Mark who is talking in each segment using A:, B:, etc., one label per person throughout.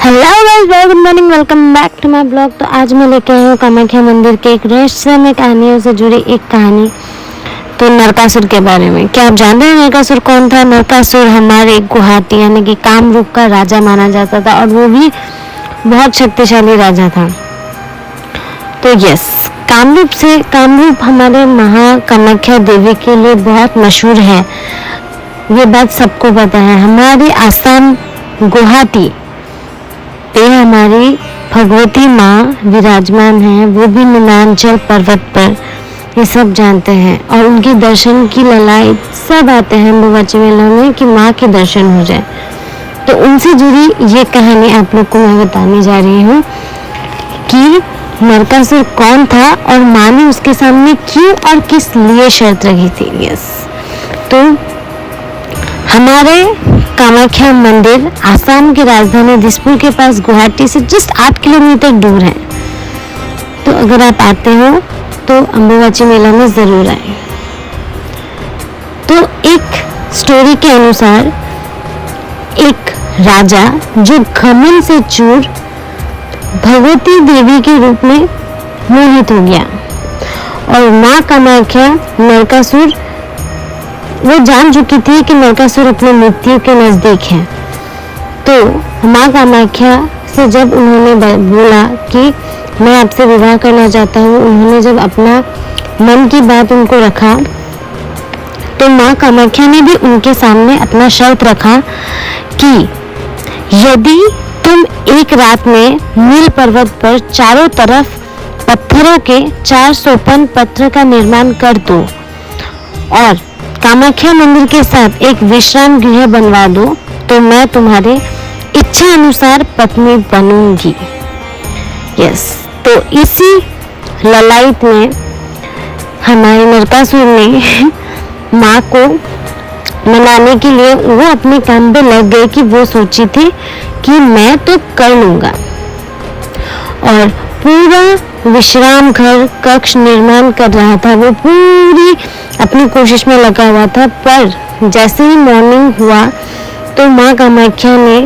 A: Hello guys, very good morning, welcome back to my blog. तो आज मैं लेके आई हूँ कामाख्या मंदिर के एक रहस्यमय कहानियों से जुड़ी एक कहानी। तो नरकासुर के बारे में क्या आप जानते हैं नरकासुर कौन था? नरकासुर हमारे गुवाहाटी यानी कि कामरूप का राजा माना जाता था और वो भी बहुत शक्तिशाली राजा था। तो यस, कामरूप हमारे कामाख्या देवी के लिए बहुत मशहूर है। ये बात सबको पता है। हमारे आसाम गुवाहाटी पे हमारी भगवती माँ विराजमान है, वो भी नीलांचल पर्वत पर, ये सब जानते हैं। और उनके दर्शन की ललायत सब आते हैं अम्बुबाची मेला में कि माँ के दर्शन हो जाए। तो उनसे जुड़ी ये कहानी आप लोग को मैं बताने जा रही हूँ कि नरकासुर कौन था और माँ ने उसके सामने क्यों और किस लिए शर्त रखी थी। यस, तो हमारे कामाख्या मंदिर आसाम की राजधानी दिसपुर के पास गुवाहाटी से जस्ट 8 किलोमीटर दूर है। तो अगर आप आते हो तो अम्बुबाची मेला में ज़रूर आए। तो एक स्टोरी के अनुसार एक राजा जो घमंड से चूर भगवती देवी के रूप में मोहित हो गया और माँ कामाख्या नरकासुर वो जान चुकी थी कि नरकासुर अपने मृत्यु के नजदीक है। तो माँ कामाख्या से जब उन्होंने बोला कि मैं आपसे विवाह करना चाहता हूँ, उन्होंने जब अपना मन की बात उनको रखा तो माँ कामाख्या ने भी उनके सामने अपना शर्त रखा कि यदि तुम एक रात में नील पर्वत पर चारों तरफ पत्थरों के 4 सोपान पत्र का निर्माण कर दो और कामाख्या मंदिर के साथ एक विश्राम गृह बनवा दो, तो मैं तुम्हारे इच्छा अनुसार पत्नी बनूंगी। यस, तो इसी ललायत में हमारे नरकासुर ने माँ को मनाने के लिए वो अपने काम पे लग गए कि वो सोची थी कि मैं तो कर लूंगा और पूरा विश्राम घर कक्ष निर्माण कर रहा था। वो पूरी अपनी कोशिश में लगा हुआ था। पर जैसे ही मॉर्निंग हुआ तो माँ कामाख्या ने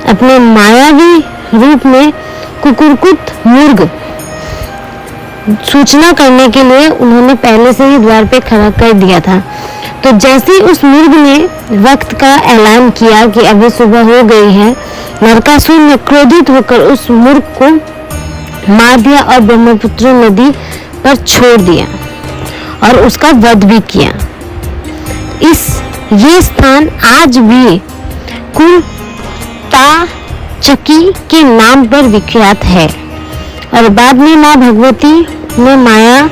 A: अपने मायावी रूप में कुकुरकुत मुर्ग सूचना करने के लिए उन्होंने पहले से ही द्वार पे खड़ा कर दिया था। तो जैसे ही उस मुर्ग ने वक्त का ऐलान किया कि अभी सुबह हो गई है, नरकासुर ने क्रोधित होकर उस मुर्ग को मार दिया और ब्रह्मपुत्र नदी पर छोड़ दिया और उसका वध भी किया। ये स्थान आज भी कुलताचकी के नाम पर विख्यात है। और बाद में माँ भगवती ने माया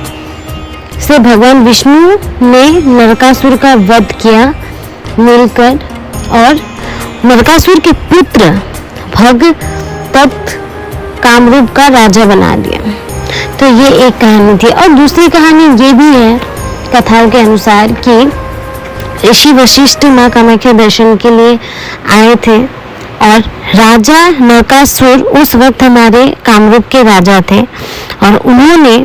A: से भगवान विष्णु ने नरकासुर का वध किया मिलकर और नरकासुर के पुत्र भगदत्त कामरूप का राजा बना दिया। तो ये एक कहानी थी। और दूसरी कहानी ये भी है कथाओं के अनुसार कि ऋषि वशिष्ठ माँ कामाख्या दर्शन के लिए आए थे और राजा नरकासुर उस वक्त हमारे कामरूप के राजा थे और उन्होंने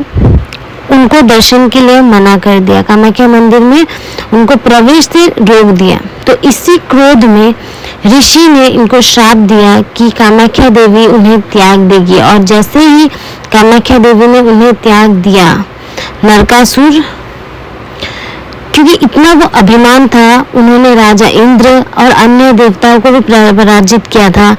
A: उनको दर्शन के लिए मना कर दिया। कामाख्या मंदिर में उनको प्रवेश से रोक दिया। तो इसी क्रोध में ऋषि ने इनको श्राप दिया कि कामाख्या देवी उन्हें त्याग देगी। और जैसे ही कामाख्या देवी ने उन्हें त्याग दिया, नरकासुर क्योंकि इतना वो अभिमान था, उन्होंने राजा इंद्र और अन्य देवताओं को भी पराजित किया था।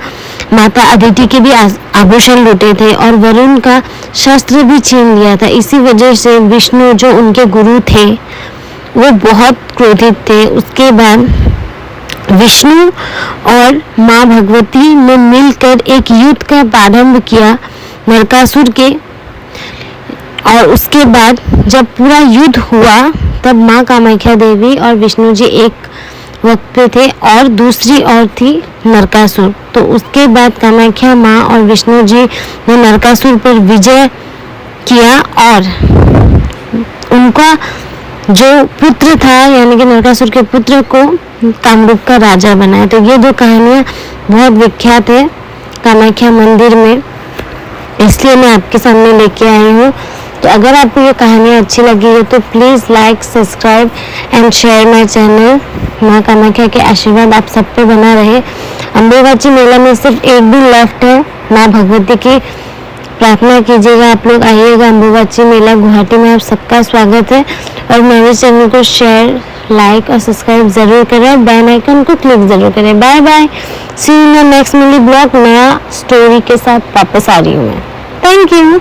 A: माता अदिति के भी आभूषण लूटे थे और वरुण का शस्त्र भी छीन लिया था। इसी वजह से विष्णु जो उनके गुरु थे वो बहुत क्रोधित थे। उसके बाद विष्णु और माँ भगवती ने मिलकर एक युद्ध का प्रारंभ किया नरकासुर के। और उसके बाद जब पूरा युद्ध हुआ तब माँ कामाख्या देवी और विष्णु जी एक वक्त पे थे और दूसरी ओर थी नरकासुर। तो उसके बाद कामाख्या माँ और विष्णु जी ने नरकासुर पर विजय किया और उनका जो पुत्र था यानी कि नरकासुर के पुत्र को कामरूप का राजा बनाया। तो ये दो कहानियाँ बहुत विख्यात है कामाख्या मंदिर में, इसलिए मैं आपके सामने लेके आई हूँ। तो अगर आपको ये कहानी अच्छी लगी है तो please like, subscribe and share my channel. माँ कामाख्या के आशीर्वाद आप सब पे बना रहे। अम्बुबाची मेला में सिर्फ एक दिन लेफ्ट है। माँ भगवती की प्रार्थना कीजिएगा, आप लोग आइएगा अम्बुबाची मेला गुवाहाटी में। आप सबका स्वागत है और मेरे चैनल को शेयर, लाइक और सब्सक्राइब जरूर करें और बेल आइकन को क्लिक जरूर करें। Bye bye, see you in next मिली ब्लॉग। नया स्टोरी के साथ वापस आ रही हूँ मैं। Thank you.